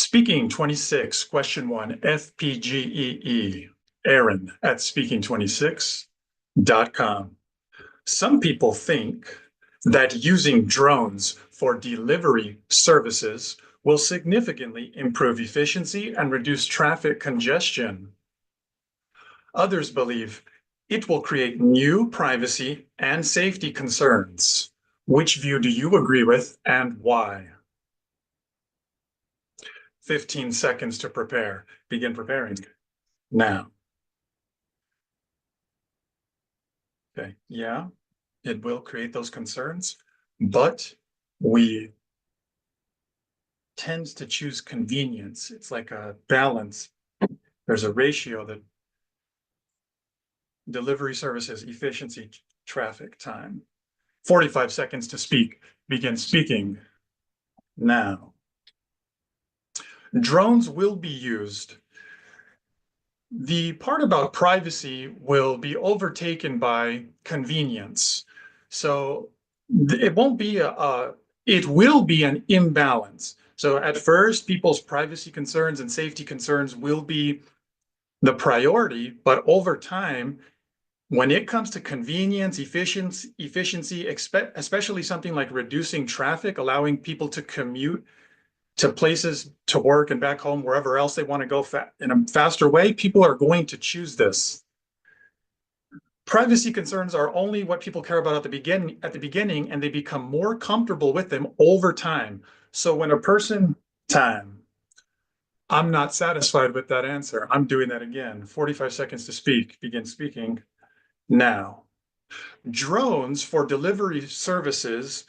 Speaking 26, question 1, FPGEE, Aaron at speaking26.com. Some people think that using drones for delivery services will significantly improve efficiency and reduce traffic congestion. Others believe it will create new privacy and safety concerns. Which view do you agree with and why? 15 seconds to prepare. Begin preparing now. Okay, yeah, it will create those concerns, but we tend to choose convenience. It's like a balance. There's a ratio that delivery services, efficiency, traffic time. 45 seconds to speak. Begin speaking now. Drones will be used. The part about privacy will be overtaken by convenience. So it won't be it will be an imbalance. So at first, people's privacy concerns and safety concerns will be the priority, but over time, when it comes to convenience, efficiency, especially something like reducing traffic, allowing people to commute to places to work and back home, wherever else they want to go in a faster way, people are going to choose this. Privacy concerns are only what people care about at the beginning, and they become more comfortable with them over time. So when a person I'm not satisfied with that answer. I'm doing that again. 45 seconds to speak. Begin speaking now. Drones for delivery services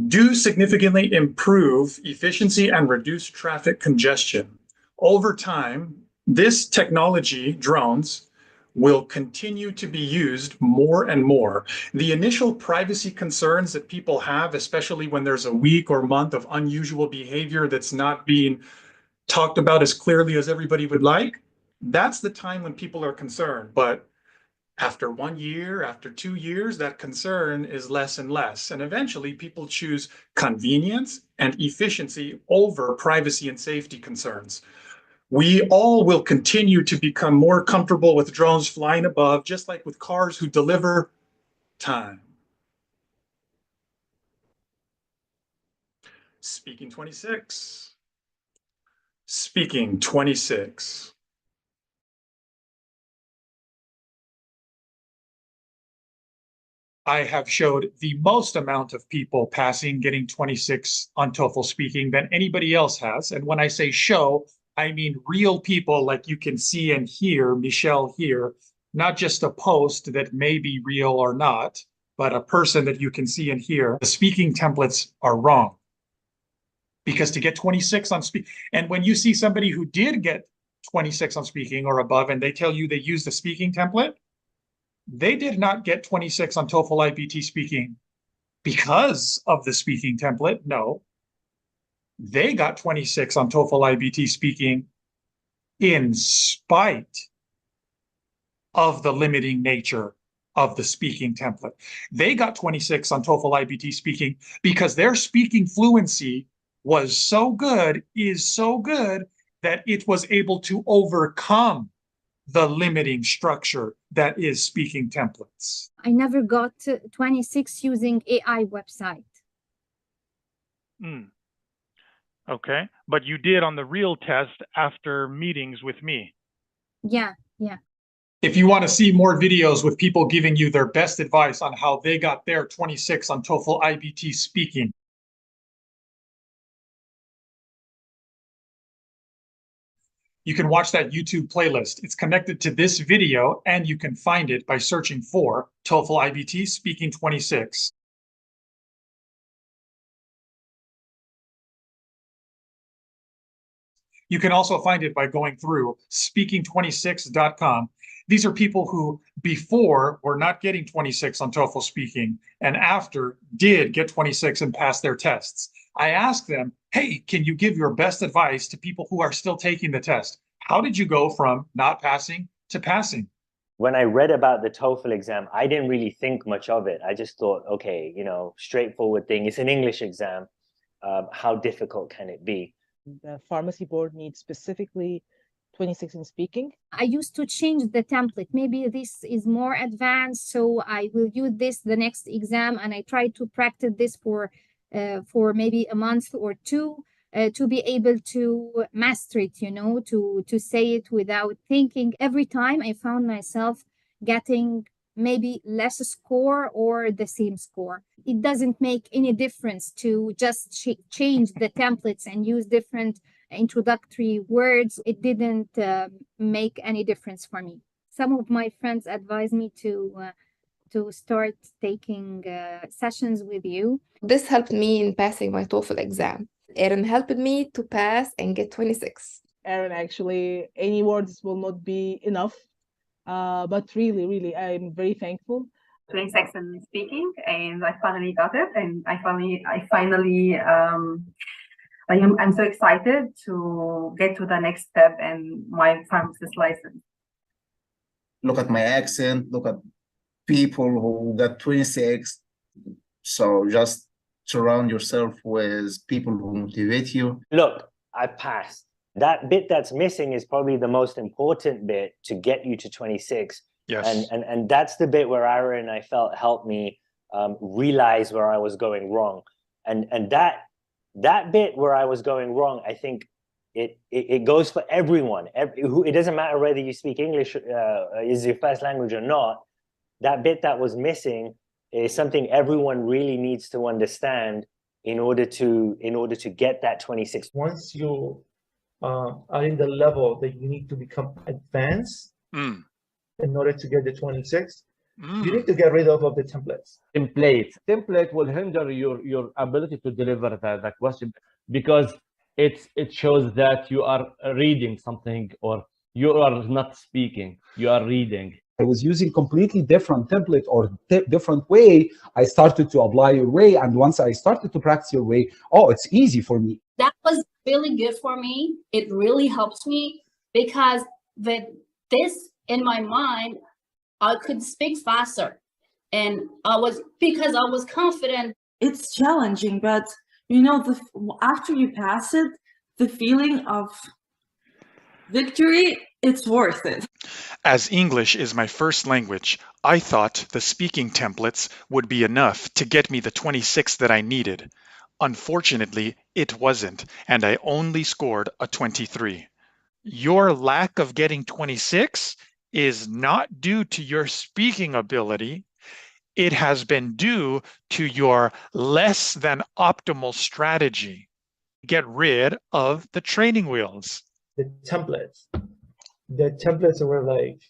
do significantly improve efficiency and reduce traffic congestion. Over time, this technology, drones, will continue to be used more and more. The initial privacy concerns that people have, especially when there's a week or month of unusual behavior that's not being talked about as clearly as everybody would like, that's the time when people are concerned. But after 1 year, after 2 years, that concern is less and less. And eventually people choose convenience and efficiency over privacy and safety concerns. We all will continue to become more comfortable with drones flying above, just like with cars who deliver time. Speaking 26. Speaking 26. I have showed the most amount of people passing, getting 26 on TOEFL speaking than anybody else has. And when I say show, I mean real people like you can see and hear Michelle here, not just a post that may be real or not, but a person that you can see and hear. The speaking templates are wrong. Because to get 26 on speak, and when you see somebody who did get 26 on speaking or above, and they tell you they use the speaking template, they did not get 26 on TOEFL IBT speaking because of the speaking template. No, they got 26 on TOEFL IBT speaking in spite of the limiting nature of the speaking template. They got 26 on TOEFL IBT speaking because their speaking fluency was so good, is so good, that it was able to overcome the limiting structure that is speaking templates. I never got 26 using AI website. Okay, but you did on the real test after meetings with me. Yeah. If you want to see more videos with people giving you their best advice on how they got their 26 on TOEFL IBT speaking, you can watch that YouTube playlist. It's connected to this video, and you can find it by searching for TOEFL IBT Speaking 26. You can also find it by going through speaking26.com. These are people who before were not getting 26 on TOEFL speaking and after did get 26 and pass their tests. I asked them, hey, can you give your best advice to people who are still taking the test? How did you go from not passing to passing? When I read about the TOEFL exam, I didn't really think much of it. I just thought, okay, straightforward thing. It's an English exam. How difficult can it be? The pharmacy board needs specifically 26 in speaking. I used to change the template. Maybe this is more advanced, so I will use this the next exam, and I try to practice this for maybe a month or two to be able to master it, you know, to say it without thinking. Every time I found myself getting maybe less score or the same score. It doesn't make any difference to just change the templates and use different introductory words. It didn't make any difference for me. Some of my friends advised me to start taking sessions with you. This helped me in passing my TOEFL exam. Erin helped me to pass and get 26. Erin, actually, any words will not be enough. But really, I'm very thankful. 26 in speaking, and I finally got it, and I'm so excited to get to the next step in my pharmacist license. Look at my accent, look at people who got 26. So just surround yourself with people who motivate you. Look, I passed. That bit that's missing is probably the most important bit to get you to 26. Yes. And that's the bit where Aaron, I felt, helped me realize where I was going wrong. And that bit where I was going wrong, I think it goes for everyone. It doesn't matter whether you speak English is your first language or not. That bit that was missing is something everyone really needs to understand in order to get that 26. Once you are in the level that you need to become advanced in order to get the 26, you need to get rid of the templates. Template will hinder your ability to deliver the question, because it shows that you are reading something or you are not speaking, you are reading. I was using completely different template or different way. I started to apply your way, and once I started to practice your way, oh, it's easy for me. That was really good for me. It really helps me because with this in my mind, I could speak faster, and because I was confident. It's challenging, but you know, after you pass it, the feeling of victory, it's worth it. As English is my first language, I thought the speaking templates would be enough to get me the 26 that I needed. Unfortunately, it wasn't, and I only scored a 23. Your lack of getting 26 is not due to your speaking ability. It has been due to your less than optimal strategy. Get rid of the training wheels. The templates were like,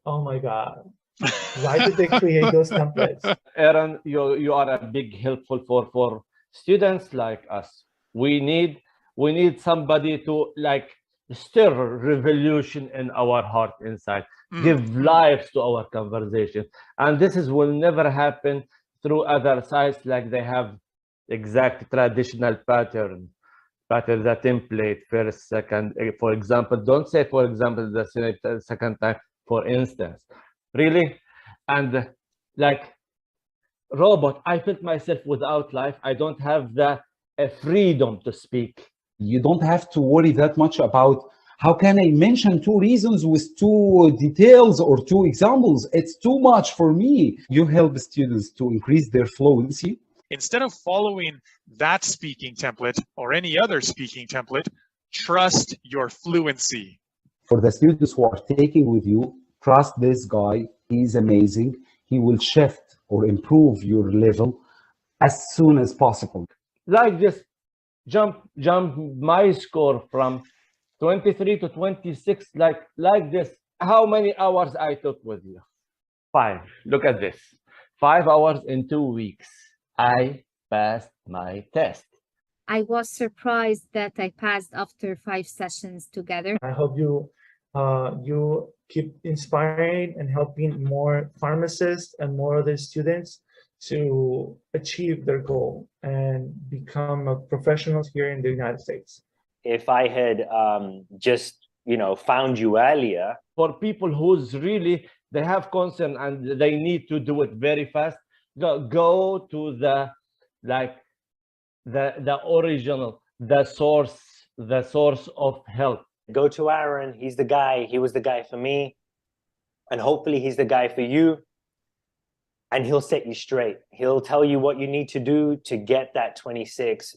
oh my God, why did they create those templates? Aaron, you are a big helpful for students like us. We need somebody to like stir revolution in our heart inside, give life to our conversation. And this will never happen through other sites like they have exact traditional pattern, the template, first, second, for example. Don't say, for example, the second time, for instance. Really? And like robot, I felt myself without life. I don't have the freedom to speak. You don't have to worry that much about how can I mention 2 reasons with 2 details or 2 examples. It's too much for me. You help students to increase their fluency. Instead of following that speaking template or any other speaking template, trust your fluency. For the students who are taking with you, trust this guy. He's amazing. He will shift or improve your level as soon as possible. Like this, jump my score from 23 to 26, like this. How many hours I took with you? 5. Look at this. 5 hours in 2 weeks. I passed my test. I was surprised that I passed after 5 sessions together. I hope you keep inspiring and helping more pharmacists and more other students to achieve their goal and become a professional here in the United States. If I had just, found you earlier. For people who's really, they have concern and they need to do it very fast, go to the original, the source the source of help. Go to Aaron. He's the guy. He was the guy for me. And hopefully he's the guy for you. And he'll set you straight. He'll tell you what you need to do to get that 26